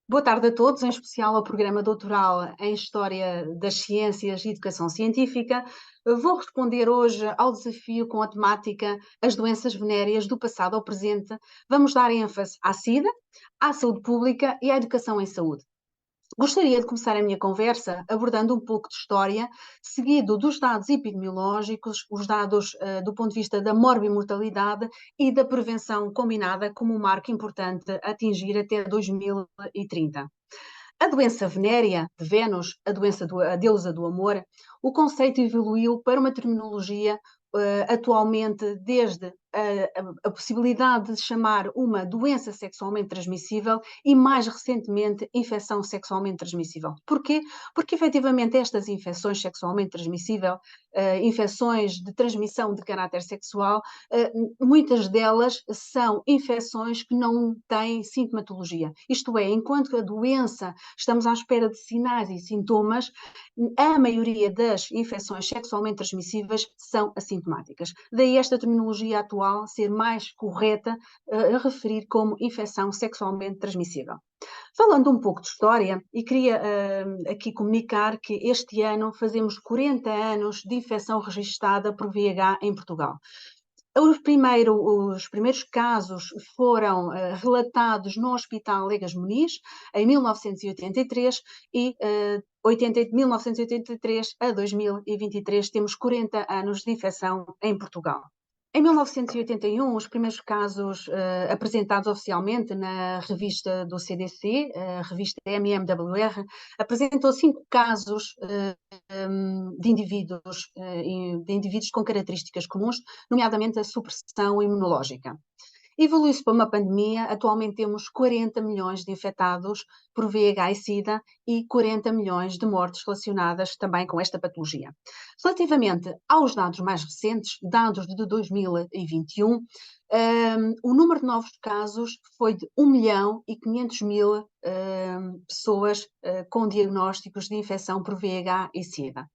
Boa tarde a todos, em especial ao programa doutoral em História das Ciências e Educação Científica. Vou responder hoje ao desafio com a temática As doenças venéreas do passado ao presente. Vamos dar ênfase à SIDA, à saúde pública e à educação em saúde. Gostaria de começar a minha conversa abordando um pouco de história, seguido dos dados epidemiológicos, os dados do ponto de vista da morbimortalidade e da prevenção combinada como um marco importante a atingir até 2030. A doença venérea de Vênus, a deusa do amor, o conceito evoluiu para uma terminologia atualmente desde a possibilidade de chamar uma doença sexualmente transmissível e, mais recentemente, infecção sexualmente transmissível. Porquê? Porque, efetivamente, estas infecções sexualmente transmissíveis, infecções de transmissão de caráter sexual, muitas delas são infecções que não têm sintomatologia. Isto é, enquanto a doença estamos à espera de sinais e sintomas, a maioria das infecções sexualmente transmissíveis são assintomáticas. Daí esta terminologia atual ser mais correta a referir como infecção sexualmente transmissível. Falando um pouco de história, e queria aqui comunicar que este ano fazemos 40 anos de infecção registada por VIH em Portugal. Os primeiros casos foram relatados no Hospital Legas Muniz, em 1983, e de 1983 a 2023 temos 40 anos de infecção em Portugal. Em 1981, os primeiros casos apresentados oficialmente na revista do CDC, a revista MMWR, apresentou 5 casos de indivíduos com características comuns, nomeadamente a supressão imunológica. Evoluiu-se para uma pandemia, atualmente temos 40 milhões de infectados por VIH e SIDA e 40 milhões de mortes relacionadas também com esta patologia. Relativamente aos dados mais recentes, dados de 2021, o número de novos casos foi de 1 milhão e 500 mil pessoas com diagnósticos de infecção por VIH e SIDA.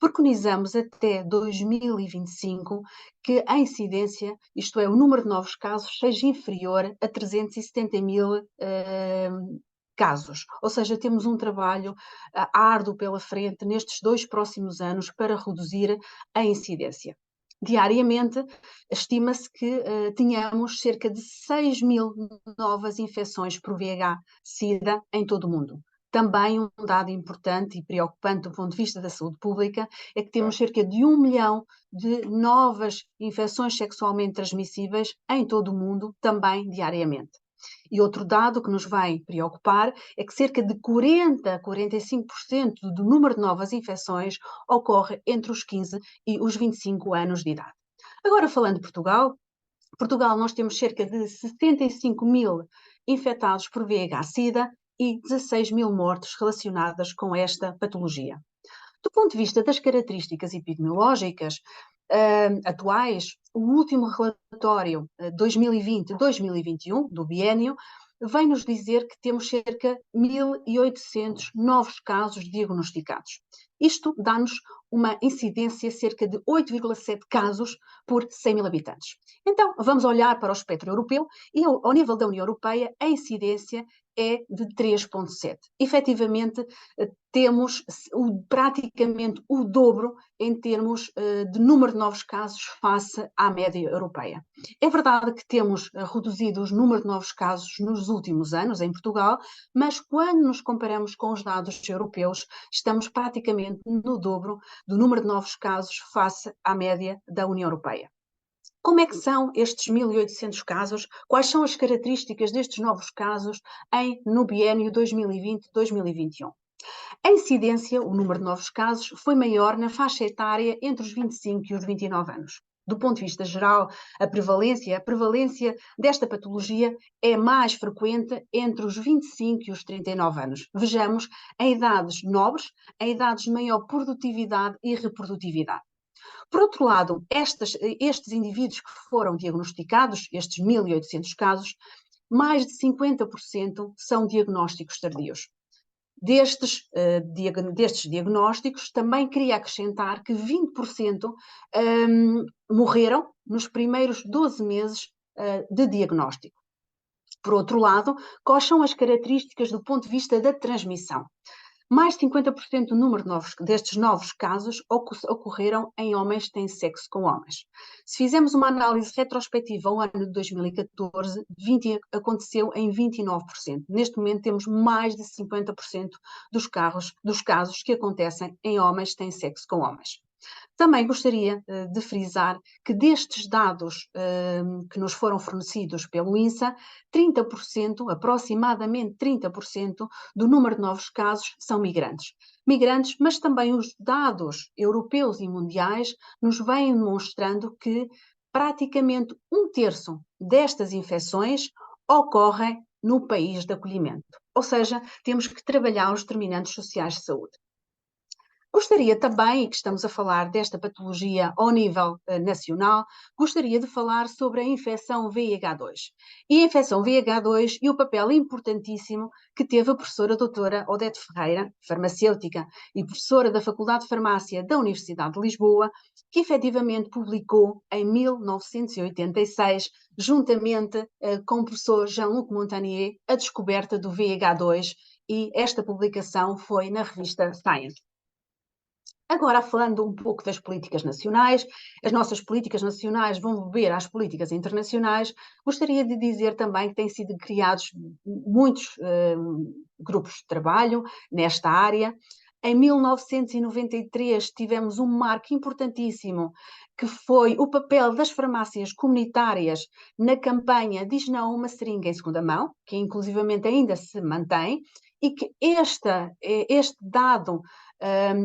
Preconizamos até 2025 que a incidência, isto é, o número de novos casos, seja inferior a 370 mil casos. Ou seja, temos um trabalho árduo pela frente nestes 2 próximos anos para reduzir a incidência. Diariamente, estima-se que tenhamos cerca de 6 mil novas infecções por VIH-Sida em todo o mundo. Também um dado importante e preocupante do ponto de vista da saúde pública é que temos cerca de 1 milhão de novas infecções sexualmente transmissíveis em todo o mundo, também diariamente. E outro dado que nos vai preocupar é que cerca de 40 a 45% do número de novas infecções ocorre entre os 15 e os 25 anos de idade. Agora, falando de Portugal nós temos cerca de 75 mil infectados por VIH-Sida e 16 mil mortes relacionadas com esta patologia. Do ponto de vista das características epidemiológicas atuais, o último relatório 2020-2021 do biênio vem-nos dizer que temos cerca de 1.800 novos casos diagnosticados. Isto dá-nos uma incidência de cerca de 8,7 casos por 100 mil habitantes. Então, vamos olhar para o espectro europeu e, ao nível da União Europeia, a incidência é de 3,7. Efetivamente, temos praticamente o dobro em termos de número de novos casos face à média europeia. É verdade que temos reduzido o número de novos casos nos últimos anos em Portugal, mas quando nos comparamos com os dados europeus, estamos praticamente no dobro do número de novos casos face à média da União Europeia. Como é que são estes 1.800 casos? Quais são as características destes novos casos no biênio 2020-2021? A incidência, o número de novos casos, foi maior na faixa etária entre os 25 e os 29 anos. Do ponto de vista geral, a prevalência desta patologia é mais frequente entre os 25 e os 39 anos. Vejamos, em idades nobres, em idades de maior produtividade e reprodutividade. Por outro lado, estes indivíduos que foram diagnosticados, estes 1.800 casos, mais de 50% são diagnósticos tardios. Destes diagnósticos, também queria acrescentar que 20% morreram nos primeiros 12 meses de diagnóstico. Por outro lado, quais são as características do ponto de vista da transmissão? Mais de 50% do número destes novos casos ocorreram em homens que têm sexo com homens. Se fizermos uma análise retrospectiva ao ano de 2014, aconteceu em 29%. Neste momento temos mais de 50% dos casos que acontecem em homens que têm sexo com homens. Também gostaria de frisar que destes dados que nos foram fornecidos pelo INSA, 30%, aproximadamente 30% do número de novos casos são migrantes. Migrantes, mas também os dados europeus e mundiais nos vêm demonstrando que praticamente 1/3 destas infecções ocorrem no país de acolhimento. Ou seja, temos que trabalhar os determinantes sociais de saúde. Gostaria também, e que estamos a falar desta patologia ao nível nacional, gostaria de falar sobre a infecção VIH-2. E a infecção VIH-2 e o papel importantíssimo que teve a professora doutora Odete Ferreira, farmacêutica e professora da Faculdade de Farmácia da Universidade de Lisboa, que efetivamente publicou em 1986, juntamente com o professor Jean-Luc Montagnier, a descoberta do VIH-2, e esta publicação foi na revista Science. Agora, falando um pouco das políticas nacionais, as nossas políticas nacionais vão beber às políticas internacionais, gostaria de dizer também que têm sido criados muitos grupos de trabalho nesta área. Em 1993 tivemos um marco importantíssimo, que foi o papel das farmácias comunitárias na campanha Diz Não a uma Seringa em Segunda Mão, que inclusivamente ainda se mantém, e que este dado,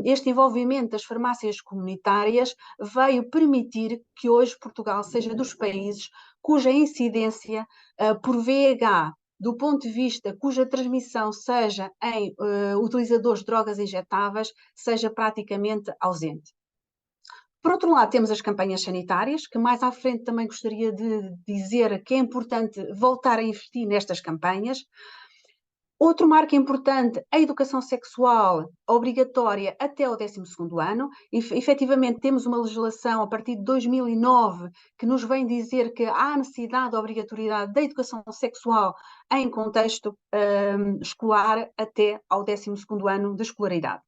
este envolvimento das farmácias comunitárias veio permitir que hoje Portugal seja dos países cuja incidência por VIH, do ponto de vista cuja transmissão seja em utilizadores de drogas injetáveis, seja praticamente ausente. Por outro lado, temos as campanhas sanitárias, que mais à frente também gostaria de dizer que é importante voltar a investir nestas campanhas. Outro marco importante, a educação sexual obrigatória até o 12º ano. Efetivamente, temos uma legislação a partir de 2009 que nos vem dizer que há necessidade de obrigatoriedade da educação sexual em contexto escolar até ao 12º ano de escolaridade.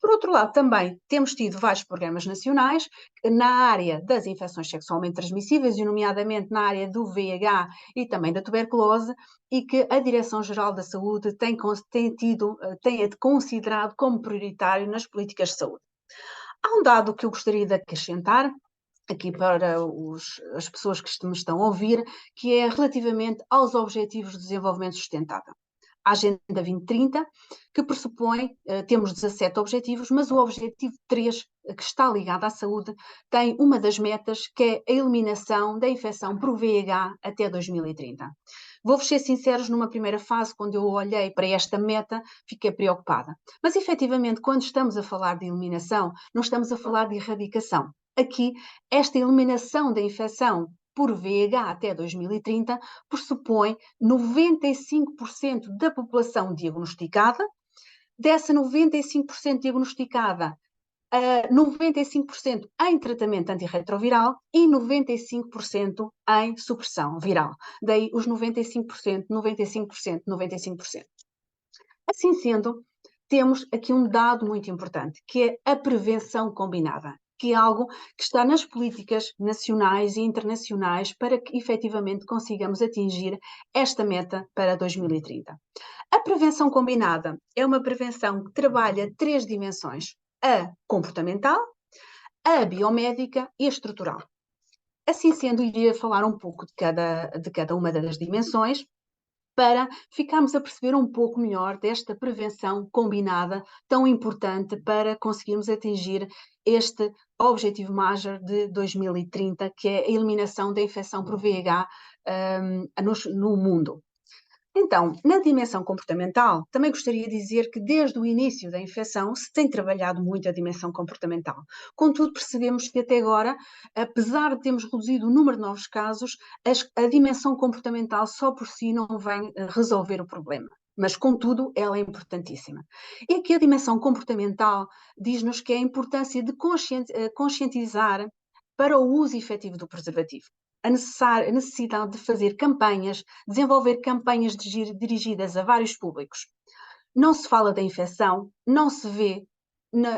Por outro lado, também temos tido vários programas nacionais na área das infecções sexualmente transmissíveis, e nomeadamente na área do VIH e também da tuberculose, e que a Direção-Geral da Saúde tem considerado como prioritário nas políticas de saúde. Há um dado que eu gostaria de acrescentar aqui para as pessoas que me estão a ouvir, que é relativamente aos Objetivos de Desenvolvimento Sustentável. A Agenda 2030, que pressupõe, temos 17 objetivos, mas o objetivo 3, que está ligado à saúde, tem uma das metas, que é a eliminação da infecção por VIH até 2030. Vou-vos ser sinceros, numa primeira fase, quando eu olhei para esta meta, fiquei preocupada. Mas, efetivamente, quando estamos a falar de eliminação, não estamos a falar de erradicação. Aqui, esta eliminação da infecção por VIH até 2030 pressupõe 95% da população diagnosticada. Dessa 95% diagnosticada, 95% em tratamento antirretroviral e 95% em supressão viral. Daí os 95%, 95%, 95%. Assim sendo, temos aqui um dado muito importante, que é a prevenção combinada, que é algo que está nas políticas nacionais e internacionais para que efetivamente consigamos atingir esta meta para 2030. A prevenção combinada é uma prevenção que trabalha 3 dimensões: a comportamental, a biomédica e a estrutural. Assim sendo, iria falar um pouco de cada uma das dimensões, para ficarmos a perceber um pouco melhor desta prevenção combinada tão importante para conseguirmos atingir este objetivo major de 2030, que é a eliminação da infecção por VIH no mundo. Então, na dimensão comportamental, também gostaria de dizer que desde o início da infecção se tem trabalhado muito a dimensão comportamental. Contudo, percebemos que até agora, apesar de termos reduzido o número de novos casos, a dimensão comportamental só por si não vem resolver o problema. Mas, contudo, ela é importantíssima. E aqui a dimensão comportamental diz-nos que é a importância de conscientizar para o uso efetivo do preservativo. a necessidade de fazer campanhas, desenvolver campanhas dirigidas a vários públicos. Não se fala da infecção, não se vê,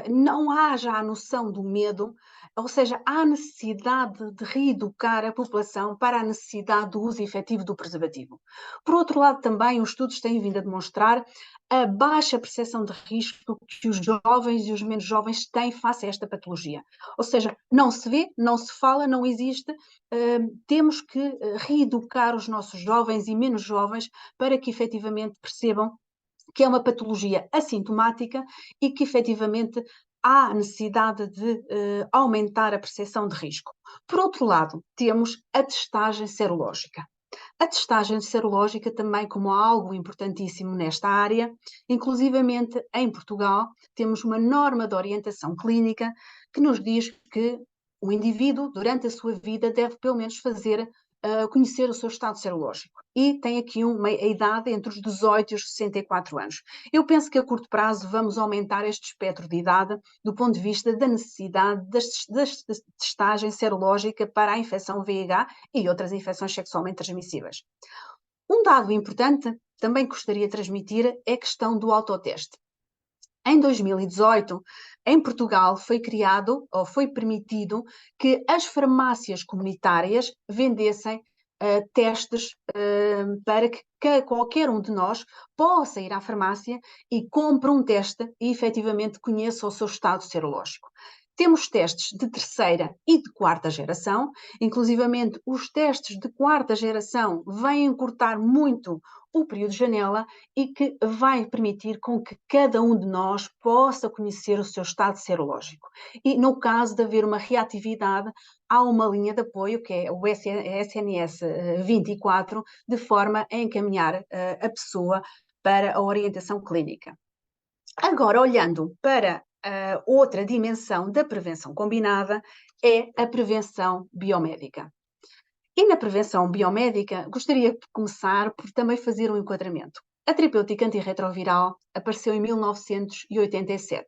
não há já a noção do medo, ou seja, há necessidade de reeducar a população para a necessidade do uso efetivo do preservativo. Por outro lado, também os estudos têm vindo a demonstrar a baixa percepção de risco que os jovens e os menos jovens têm face a esta patologia. Ou seja, não se vê, não se fala, não existe. Temos que reeducar os nossos jovens e menos jovens para que efetivamente percebam que é uma patologia assintomática e que efetivamente há necessidade de aumentar a percepção de risco. Por outro lado, temos a testagem serológica. A testagem serológica também como algo importantíssimo nesta área, inclusivamente em Portugal temos uma norma de orientação clínica que nos diz que o indivíduo, durante a sua vida, deve pelo menos conhecer o seu estado serológico. E tem aqui a idade entre os 18 e os 64 anos. Eu penso que a curto prazo vamos aumentar este espectro de idade do ponto de vista da necessidade da testagem serológica para a infecção VIH e outras infecções sexualmente transmissíveis. Um dado importante, também gostaria de transmitir, é a questão do autoteste. Em 2018, em Portugal, foi criado ou foi permitido que as farmácias comunitárias vendessem testes para que qualquer um de nós possa ir à farmácia e compre um teste e efetivamente conheça o seu estado serológico. Temos testes de terceira e de quarta geração, inclusivamente os testes de quarta geração vêm encurtar muito o período de janela e que vai permitir com que cada um de nós possa conhecer o seu estado serológico. E no caso de haver uma reatividade, há uma linha de apoio, que é o SNS 24, de forma a encaminhar a pessoa para a orientação clínica. Agora, olhando para outra dimensão da prevenção combinada, é a prevenção biomédica. E na prevenção biomédica, gostaria de começar por também fazer um enquadramento. A terapêutica antirretroviral apareceu em 1987.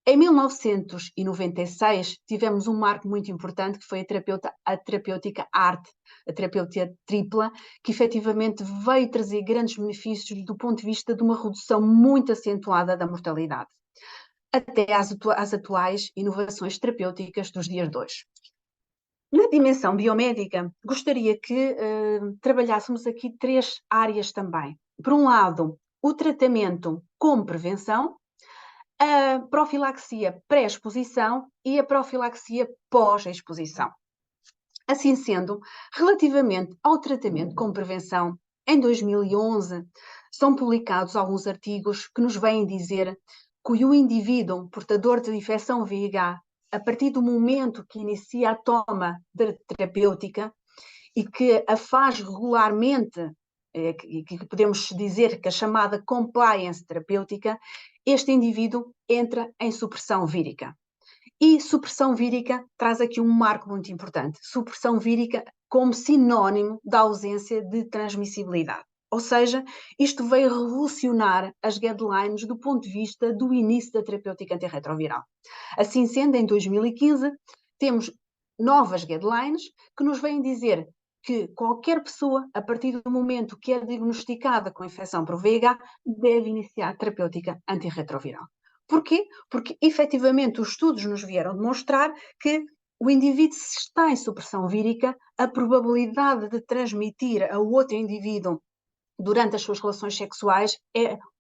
Em 1996, tivemos um marco muito importante, que foi a terapêutica ART, a terapêutica tripla, que efetivamente veio trazer grandes benefícios do ponto de vista de uma redução muito acentuada da mortalidade, até às atuais inovações terapêuticas dos dias de hoje. Na dimensão biomédica, gostaria que trabalhássemos aqui três áreas também. Por um lado, o tratamento com prevenção, a profilaxia pré-exposição e a profilaxia pós-exposição. Assim sendo, relativamente ao tratamento com prevenção, em 2011 são publicados alguns artigos que nos vêm dizer que o indivíduo portador de infecção VIH, a partir do momento que inicia a toma da terapêutica e que a faz regularmente, que podemos dizer que a chamada compliance terapêutica, este indivíduo entra em supressão vírica. E supressão vírica traz aqui um marco muito importante. Supressão vírica como sinónimo da ausência de transmissibilidade. Ou seja, isto veio revolucionar as guidelines do ponto de vista do início da terapêutica antirretroviral. Assim sendo, em 2015, temos novas guidelines que nos vêm dizer que qualquer pessoa, a partir do momento que é diagnosticada com infecção por VIH, deve iniciar terapêutica antirretroviral. Porquê? Porque, efetivamente, os estudos nos vieram demonstrar que o indivíduo, se está em supressão vírica, a probabilidade de transmitir a outro indivíduo durante as suas relações sexuais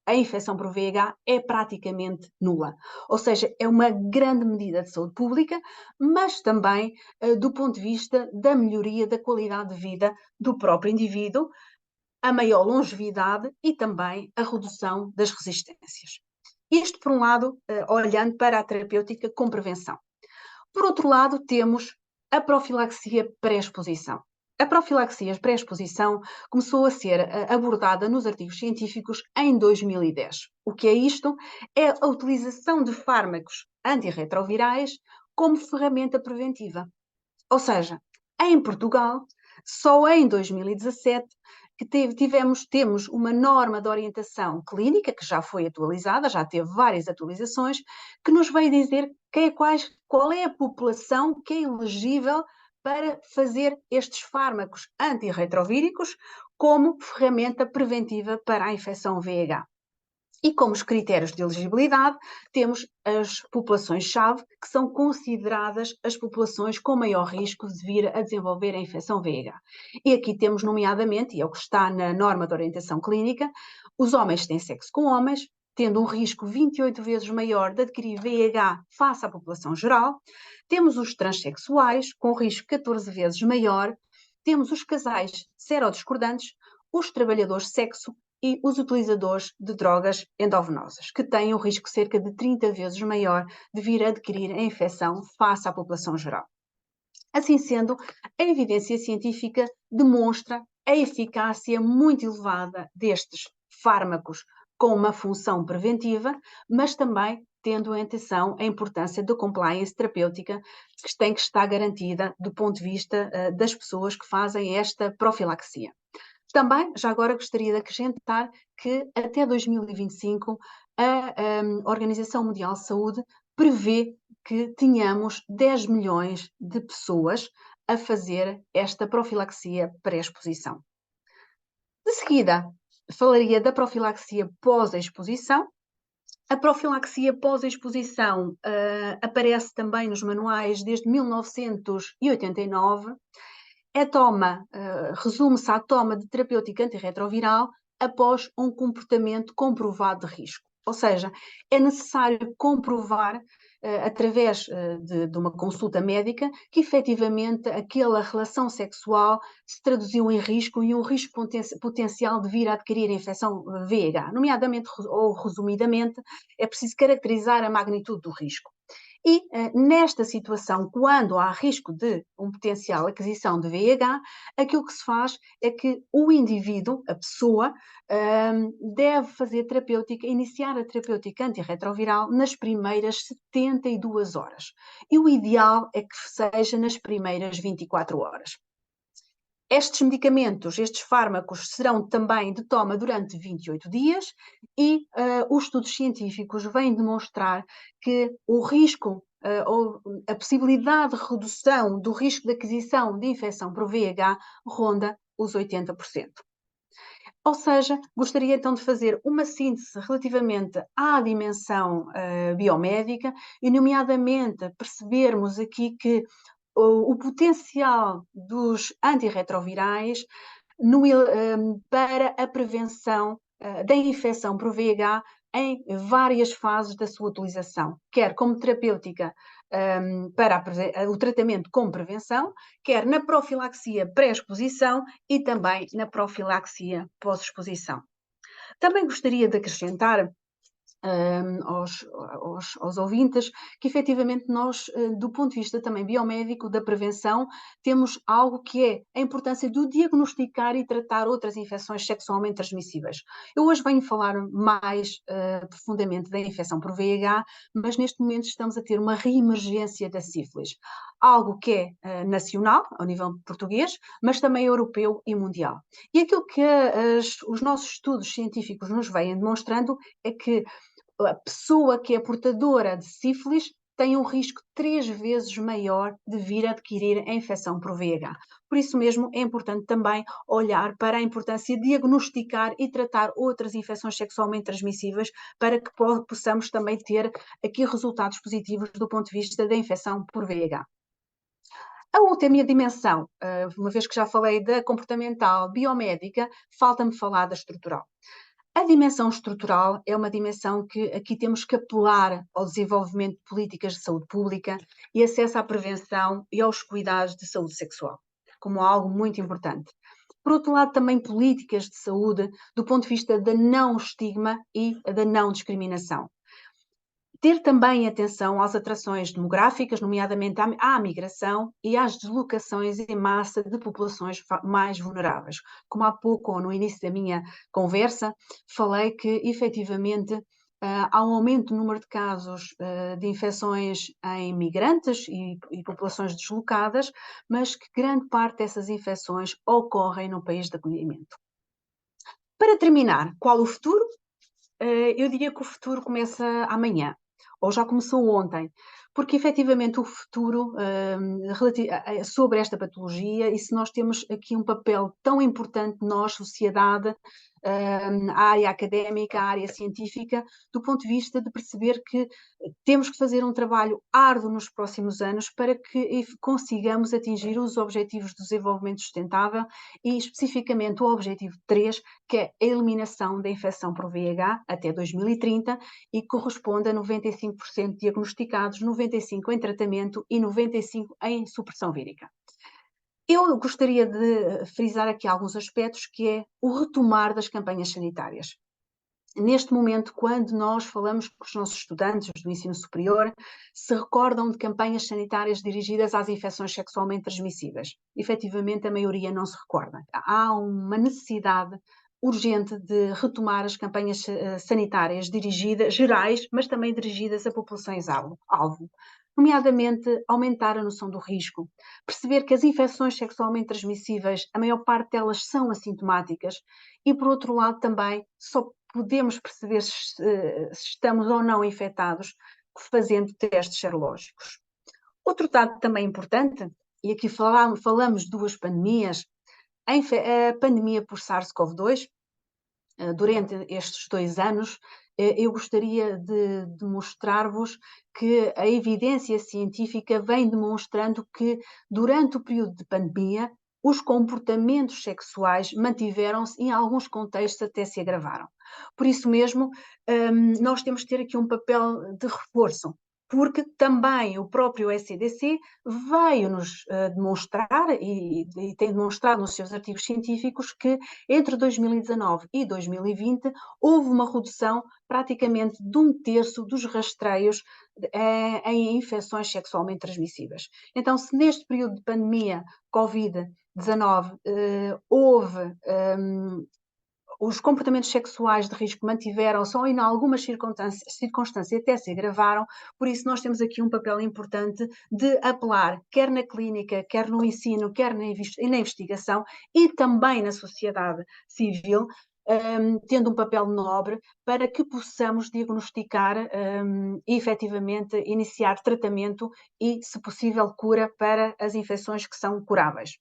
a infecção por VIH é praticamente nula. Ou seja, é uma grande medida de saúde pública, mas também do ponto de vista da melhoria da qualidade de vida do próprio indivíduo, a maior longevidade e também a redução das resistências. Isto, por um lado, olhando para a terapêutica com prevenção. Por outro lado, temos a profilaxia pré-exposição. A profilaxia pré-exposição começou a ser abordada nos artigos científicos em 2010. O que é isto? É a utilização de fármacos antirretrovirais como ferramenta preventiva. Ou seja, em Portugal, só em 2017 que temos uma norma de orientação clínica que já foi atualizada, já teve várias atualizações, que nos veio dizer qual é a população que é elegível para fazer estes fármacos antirretrovíricos como ferramenta preventiva para a infecção VIH. E como os critérios de elegibilidade, temos as populações-chave, que são consideradas as populações com maior risco de vir a desenvolver a infecção VIH. E aqui temos, nomeadamente, e é o que está na norma de orientação clínica, os homens têm sexo com homens, tendo um risco 28 vezes maior de adquirir VIH face à população geral. Temos os transexuais, com risco 14 vezes maior. Temos os casais serodiscordantes, os trabalhadores sexo e os utilizadores de drogas endovenosas, que têm um risco cerca de 30 vezes maior de vir a adquirir a infecção face à população geral. Assim sendo, a evidência científica demonstra a eficácia muito elevada destes fármacos com uma função preventiva, mas também tendo em atenção a importância da compliance terapêutica que tem que estar garantida do ponto de vista das pessoas que fazem esta profilaxia. Também, já agora gostaria de acrescentar que até 2025 a Organização Mundial de Saúde prevê que tenhamos 10 milhões de pessoas a fazer esta profilaxia pré-exposição. De seguida, falaria da profilaxia pós-exposição. A profilaxia pós-exposição aparece também nos manuais desde 1989. Resume-se à toma de terapêutica antirretroviral após um comportamento comprovado de risco. Ou seja, é necessário comprovar, através de uma consulta médica, que efetivamente aquela relação sexual se traduziu em risco e um risco potencial de vir a adquirir a infecção VIH. Nomeadamente, ou resumidamente, é preciso caracterizar a magnitude do risco. E nesta situação, quando há risco de uma potencial aquisição de VIH, aquilo que se faz é que o indivíduo, a pessoa, deve fazer iniciar a terapêutica antirretroviral nas primeiras 72 horas. E o ideal é que seja nas primeiras 24 horas. Estes medicamentos, estes fármacos, serão também de toma durante 28 dias e os estudos científicos vêm demonstrar que o risco, ou a possibilidade de redução do risco de aquisição de infecção por VIH ronda os 80%. Ou seja, gostaria então de fazer uma síntese relativamente à dimensão biomédica e, nomeadamente, percebermos aqui que o potencial dos antirretrovirais para a prevenção da infecção por VIH em várias fases da sua utilização, quer como terapêutica para o tratamento com prevenção, quer na profilaxia pré-exposição e também na profilaxia pós-exposição. Também gostaria de acrescentar aos ouvintes, que efetivamente nós, do ponto de vista também biomédico, da prevenção, temos algo que é a importância de diagnosticar e tratar outras infecções sexualmente transmissíveis. Eu hoje venho falar mais profundamente da infecção por VIH, mas neste momento estamos a ter uma reemergência da sífilis, algo que é nacional, ao nível português, mas também europeu e mundial. E aquilo que os nossos estudos científicos nos vêm demonstrando é que a pessoa que é portadora de sífilis tem um risco 3 vezes maior de vir a adquirir a infecção por VIH. Por isso mesmo é importante também olhar para a importância de diagnosticar e tratar outras infecções sexualmente transmissíveis para que possamos também ter aqui resultados positivos do ponto de vista da infecção por VIH. A última dimensão, uma vez que já falei da comportamental biomédica, falta-me falar da estrutural. A dimensão estrutural é uma dimensão que aqui temos que apelar ao desenvolvimento de políticas de saúde pública e acesso à prevenção e aos cuidados de saúde sexual, como algo muito importante. Por outro lado, também políticas de saúde do ponto de vista da não estigma e da não discriminação. Ter também atenção às atrações demográficas, nomeadamente à migração e às deslocações em massa de populações mais vulneráveis. Como há pouco, ou no início da minha conversa, falei que, efetivamente, há um aumento no número de casos de infecções em migrantes e populações deslocadas, mas que grande parte dessas infecções ocorrem no país de acolhimento. Para terminar, qual o futuro? Eu diria que o futuro começa amanhã, ou já começou ontem, porque efetivamente o futuro sobre esta patologia, e se nós temos aqui um papel tão importante, nós, sociedade, a área académica, a área científica, do ponto de vista de perceber que temos que fazer um trabalho árduo nos próximos anos para que consigamos atingir os Objetivos de Desenvolvimento Sustentável e especificamente o Objetivo 3, que é a eliminação da infecção por VIH até 2030 e corresponde a 95% diagnosticados, 95% em tratamento e 95% em supressão vírica. Eu gostaria de frisar aqui alguns aspectos, que é o retomar das campanhas sanitárias. Neste momento, quando nós falamos com os nossos estudantes do ensino superior, se recordam de campanhas sanitárias dirigidas às infecções sexualmente transmissíveis. Efetivamente, a maioria não se recorda. Há uma necessidade urgente de retomar as campanhas sanitárias dirigidas, gerais, mas também dirigidas a populações-alvo, nomeadamente aumentar a noção do risco, perceber que as infecções sexualmente transmissíveis, a maior parte delas são assintomáticas, e por outro lado também só podemos perceber se estamos ou não infectados fazendo testes serológicos. Outro dado também importante, e aqui falamos de duas pandemias, a pandemia por SARS-CoV-2, durante estes 2 anos, eu gostaria de mostrar-vos que a evidência científica vem demonstrando que, durante o período de pandemia, os comportamentos sexuais mantiveram-se e, em alguns contextos, até se agravaram. Por isso mesmo, nós temos que ter aqui um papel de reforço, porque também o próprio ECDC veio-nos demonstrar, e tem demonstrado nos seus artigos científicos, que entre 2019 e 2020 houve uma redução praticamente de 1/3 dos rastreios em infecções sexualmente transmissíveis. Então, se neste período de pandemia Covid-19 houve os comportamentos sexuais de risco mantiveram-se ou em algumas circunstâncias até se agravaram, por isso nós temos aqui um papel importante de apelar, quer na clínica, quer no ensino, quer na investigação e também na sociedade civil, tendo um papel nobre para que possamos diagnosticar e efetivamente iniciar tratamento e, se possível, cura para as infecções que são curáveis.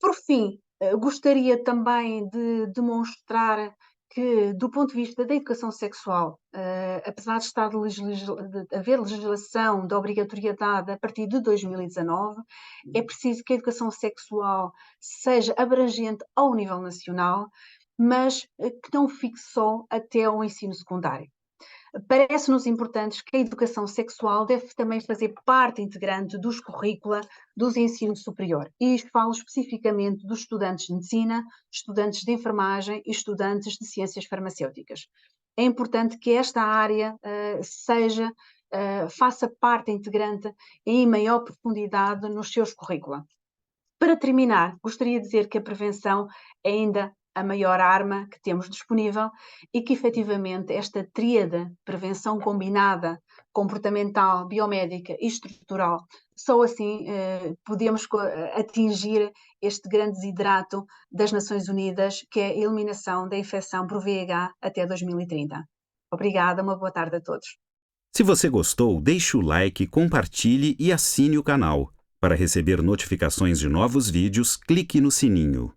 Por fim, gostaria também de demonstrar que, do ponto de vista da educação sexual, apesar de haver legislação de obrigatoriedade a partir de 2019, é preciso que a educação sexual seja abrangente ao nível nacional, mas que não fique só até ao ensino secundário. Parece-nos importante que a educação sexual deve também fazer parte integrante dos currícula dos ensinos superior. E isto falo especificamente dos estudantes de medicina, estudantes de enfermagem e estudantes de ciências farmacêuticas. É importante que esta área faça parte integrante e em maior profundidade nos seus currícula. Para terminar, gostaria de dizer que a prevenção é ainda a maior arma que temos disponível e que, efetivamente, esta tríade, prevenção combinada, comportamental, biomédica e estrutural, só assim podemos atingir este grande desidrato das Nações Unidas, que é a eliminação da infecção por VIH até 2030. Obrigada, uma boa tarde a todos. Se você gostou, deixe o like, compartilhe e assine o canal. Para receber notificações de novos vídeos, clique no sininho.